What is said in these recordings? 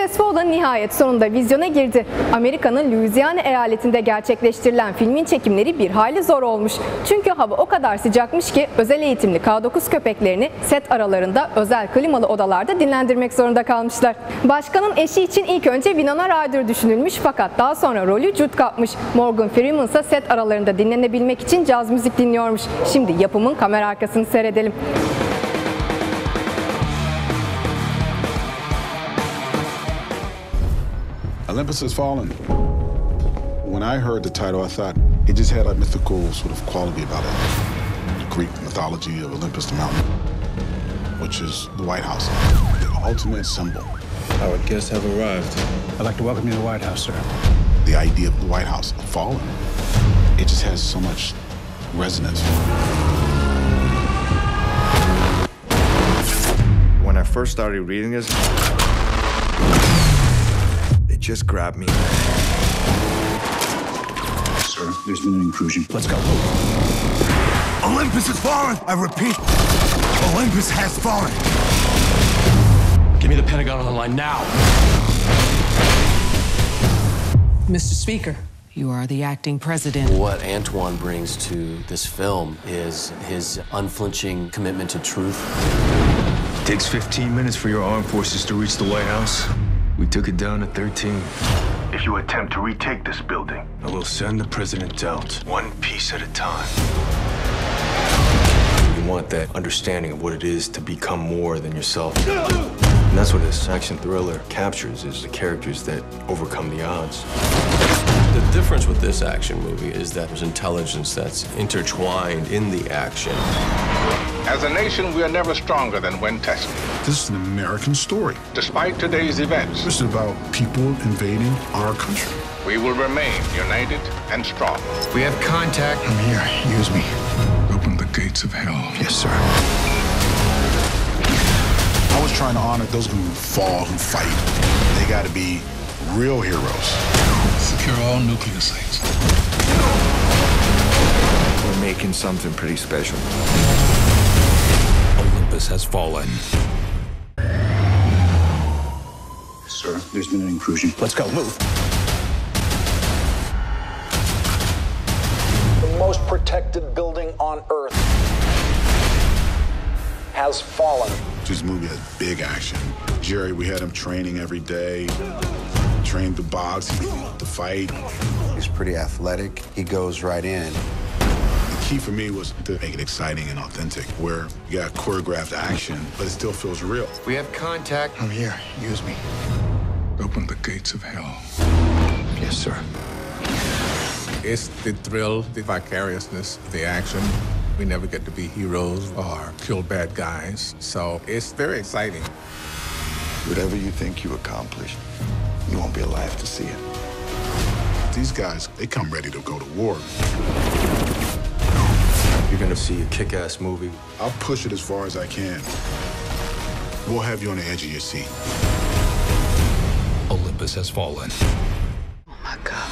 Has Fallen nihayet sonunda vizyona girdi. Amerika'nın Louisiana eyaletinde gerçekleştirilen filmin çekimleri bir hayli zor olmuş. Çünkü hava o kadar sıcakmış ki özel eğitimli K9 köpeklerini set aralarında özel klimalı odalarda dinlendirmek zorunda kalmışlar. Başkanın eşi için ilk önce Winona Ryder düşünülmüş fakat daha sonra rolü Jude kapmış. Morgan Freeman ise set aralarında dinlenebilmek için caz müzik dinliyormuş. Şimdi yapımın kamera arkasını seyredelim. Olympus Has Fallen. When I heard the title, I thought it just had a mythical sort of quality about it. The Greek mythology of Olympus, the mountain, which is the White House, the ultimate symbol. Our guests have arrived. I'd like to welcome you to the White House, sir. The idea of the White House fallen, it just has so much resonance. When I first started reading this, it just grabbed me. Sir, there's been an intrusion. Let's go. Olympus has fallen! I repeat, Olympus has fallen! Give me the Pentagon on the line now! Mr. Speaker, you are the acting president. What Antoine brings to this film is his unflinching commitment to truth. It takes 15 minutes for your armed forces to reach the White House. We took it down to 13. If you attempt to retake this building, I will send the president out, one piece at a time. You want that understanding of what it is to become more than yourself. And that's what this action thriller captures, is the characters that overcome the odds. The difference with this action movie is that there's intelligence that's intertwined in the action. as a nation, we are never stronger than when tested. This is an American story. Despite today's events, This is about people invading our country. we will remain united and strong. We have contact. I'm here. Use me. Open the gates of hell. Yes, sir. I was trying to honor those who fall, who fight. They got to be real heroes. Secure all nuclear sites. We're making something pretty special. Olympus has fallen. Sir, there's been an intrusion. Let's go. Move. The most protected building on Earth has fallen. This movie has big action. Jerry, we had him training every day. Trained to box, to fight. He's pretty athletic. He goes right in. The key for me was to make it exciting and authentic, where you got choreographed action, but it still feels real. We have contact. I'm here. Use me. Open the gates of hell. Yes, sir. It's the thrill, the vicariousness, the action. We never get to be heroes or kill bad guys, so it's very exciting. Whatever you think you accomplished, you won't be alive to see it. These guys, they come ready to go to war. You're gonna see a kick-ass movie. I'll push it as far as I can. We'll have you on the edge of your seat. Olympus has fallen. Oh my God.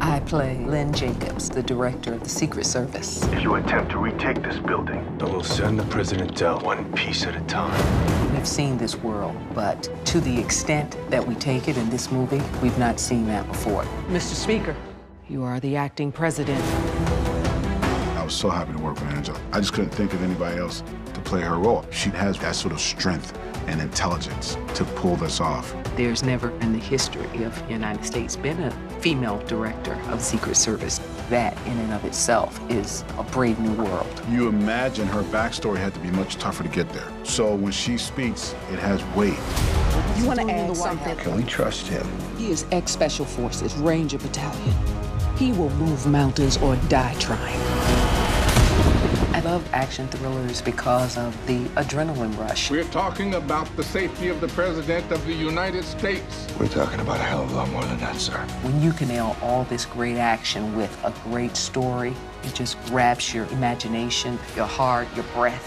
I play Lynn Jacobs, the director of the Secret Service. If you attempt to retake this building, I will send the president out one piece at a time. We've seen this world, but to the extent that we take it in this movie, we've not seen that before. Mr. Speaker, you are the acting president. I was so happy to work with Angela. I just couldn't think of anybody else to play her role. She has that sort of strength and intelligence to pull this off. There's never in the history of the United States been a female director of the Secret Service. That, in and of itself, is a brave new world. You imagine her backstory had to be much tougher to get there. So when she speaks, it has weight. You want to add something? Can we trust him? He is ex-Special Forces, Ranger Battalion. He will move mountains or die trying. I love action thrillers because of the adrenaline rush. we're talking about the safety of the President of the United States. We're talking about a hell of a lot more than that, sir. When you can nail all this great action with a great story, it just grabs your imagination, your heart, your breath,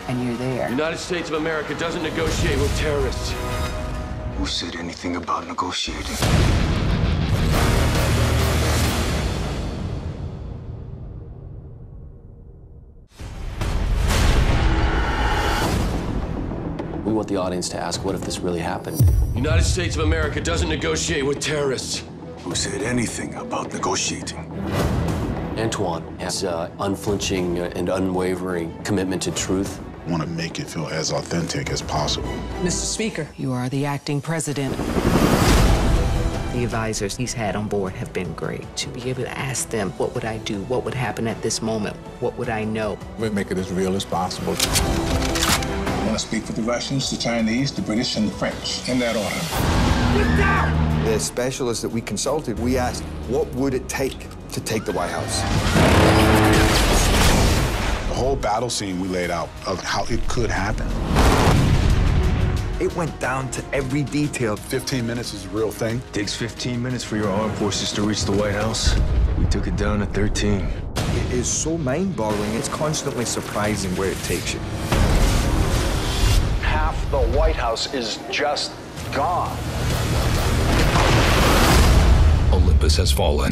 and you're there. The United States of America doesn't negotiate with terrorists. Who said anything about negotiating? We want want the audience to ask, what if this really happened? United States of America doesn't negotiate with terrorists. Who said anything about negotiating? Antoine has unflinching and unwavering commitment to truth. I want to make it feel as authentic as possible. Mr. Speaker, you are the acting president. The advisors he's had on board have been great. To be able to ask them, what would I do? What would happen at this moment? What would I know? We make it as real as possible. I want to speak for the Russians, the Chinese, the British, and the French, in that order. Get down! The specialists that we consulted, we asked, what would it take to take the White House? The whole battle scene we laid out of how it could happen. It went down to every detail. 15 minutes is a real thing. Takes 15 minutes for your armed forces to reach the White House. We took it down to 13. It is so mind-boggling. It's constantly surprising where it takes you. Half the White House is just gone. Olympus has fallen.